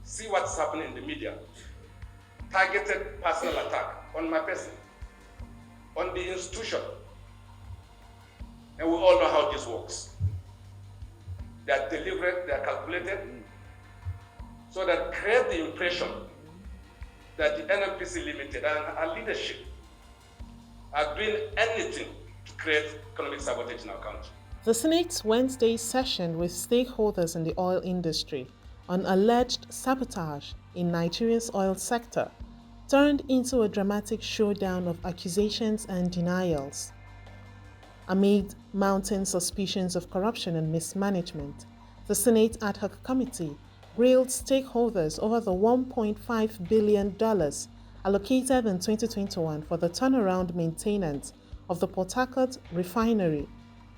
see what's happening in the media. Targeted personal attack on my person, on the institution. And we all know how this works. They are deliberate, they are calculated, so that create the impression that the NNPC Limited and our leadership are doing anything to create economic sabotage in our country. The Senate's Wednesday session with stakeholders in the oil industry on alleged sabotage in Nigeria's oil sector turned into a dramatic showdown of accusations and denials. Amid mounting suspicions of corruption and mismanagement, the Senate Ad Hoc Committee grilled stakeholders over the $1.5 billion allocated in 2021 for the turnaround maintenance of the Port Harcourt refinery,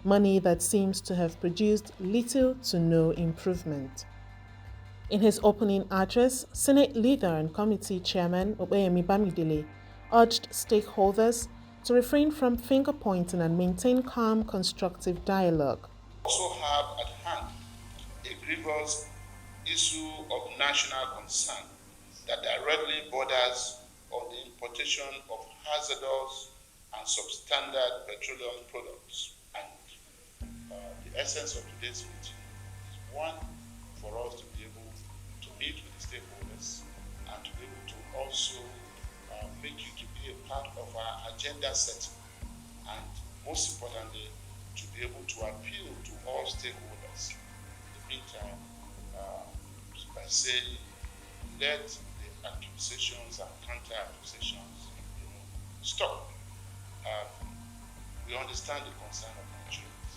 money that seems to have produced little to no improvement. In his opening address, Senate Leader and Committee Chairman Opeyemi Bamidele urged stakeholders to refrain from finger-pointing and maintain calm, constructive dialogue. We also have at hand a grievous issue of national concern that directly borders on the importation of hazardous and substandard petroleum products. And the essence of today's meeting is one, for us to be able to meet with the stakeholders and to be able to also make you to be a part of our agenda setting, and most importantly, to be able to appeal to all stakeholders. In the meantime, by saying, let the accusations and counter-accusations stop. We understand the concern of Nigerians.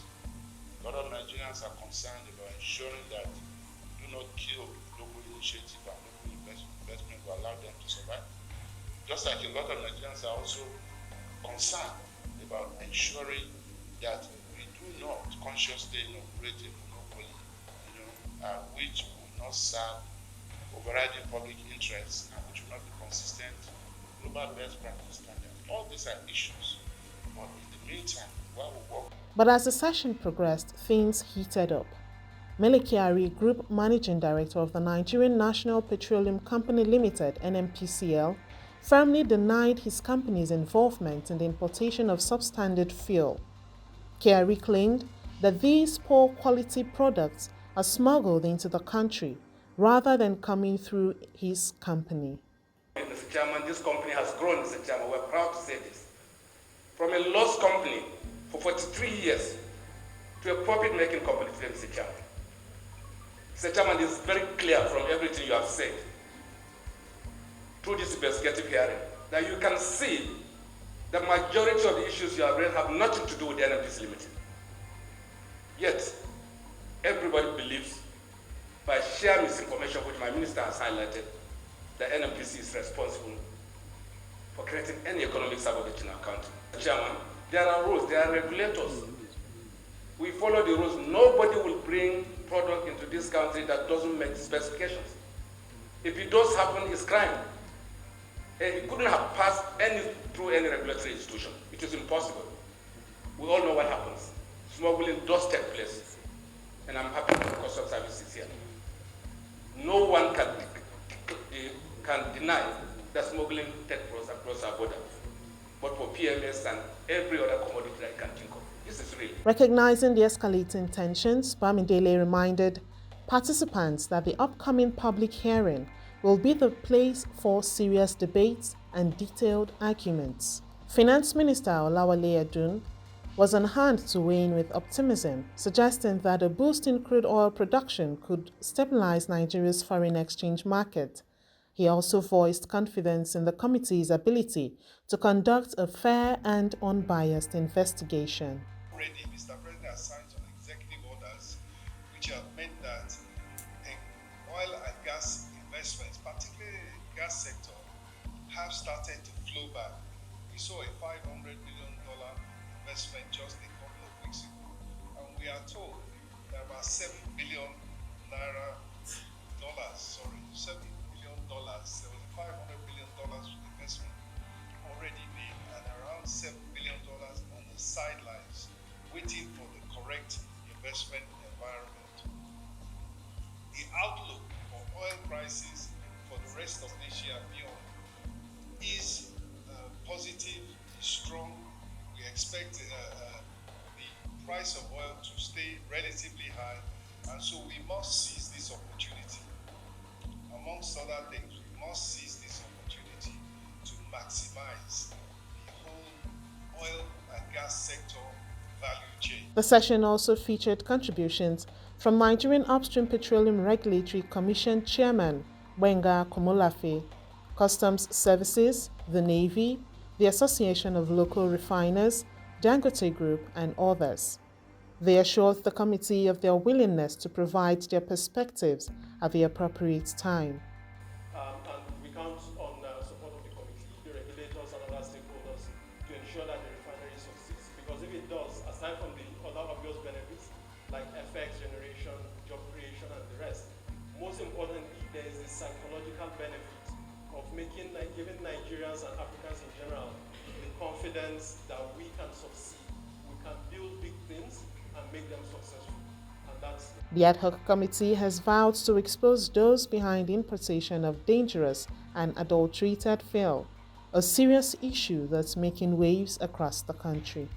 A lot of Nigerians are concerned about ensuring that we do not kill local initiative and local investment to allow them to survive. Just like a lot of Nigerians are also concerned about ensuring that we do not consciously inaugurate a monopoly, which will not serve overriding public interests and which will not be consistent with global best practice standards. All these are issues, but in the meantime, while we work. But as the session progressed, things heated up. Mele Kyari, Group Managing Director of the Nigerian National Petroleum Company Limited, NNPCL, firmly denied his company's involvement in the importation of substandard fuel. Kyari claimed that these poor quality products are smuggled into the country rather than coming through his company. Mr. Chairman, this company has grown, Mr. Chairman. We're proud to say this. From a loss company for 43 years to a profit-making company today, Mr. Chairman. Mr. Chairman, this is very clear from everything you have said through this investigative hearing that you can see the majority of the issues you have raised have nothing to do with the NNPC Limited. Yet, everybody believes, by sheer misinformation which my minister has highlighted, the NNPC is responsible for creating any economic sabotage in our country. Chairman, there are rules, there are regulators. We follow the rules. Nobody will bring product into this country that doesn't meet specifications. If it does happen, it's crime. It couldn't have passed through any regulatory institution. It is impossible. We all know what happens. Smuggling does take place. And I'm happy that the Customs Service is here. No one can deny that smuggling takes place across our border. But for PMS and every other commodity that I can think of, this is real. Recognizing the escalating tensions, Bamidele reminded participants that the upcoming public hearing will be the place for serious debates and detailed arguments. Finance Minister Olawale Edun was on hand to weigh in with optimism, suggesting that a boost in crude oil production could stabilize Nigeria's foreign exchange market. He also voiced confidence in the committee's ability to conduct a fair and unbiased investigation. Already, Mr. President has signed some executive orders which have meant that oil and gas investments, particularly in the gas sector, have started to flow back. We saw a $500 million investment just a couple of weeks ago, and we are told that about $7 billion, $500 billion investment already made, and around $7 billion on the sidelines, waiting for the correct investment environment. The outlook for oil prices relatively high, and so we must seize this opportunity. Amongst other things, we must seize this opportunity to maximize the whole oil and gas sector value chain. The session also featured contributions from Nigerian Upstream Petroleum Regulatory Commission Chairman Gbenga Komolafe, Customs Services, the Navy, the Association of Local Refiners, Dangote Group, and others. They assured the committee of their willingness to provide their perspectives at the appropriate time. And we count on support of the committee, the regulators, and other stakeholders to ensure that the refinery succeeds. Because if it does, aside from the other obvious benefits like FX generation, job creation, and the rest, most importantly, there is the psychological benefit of giving Nigerians and Africans in general the confidence that we can succeed. We can build big things and make them successful. And that's The ad hoc committee has vowed to expose those behind the importation of dangerous and adulterated fuel, a serious issue that's making waves across the country.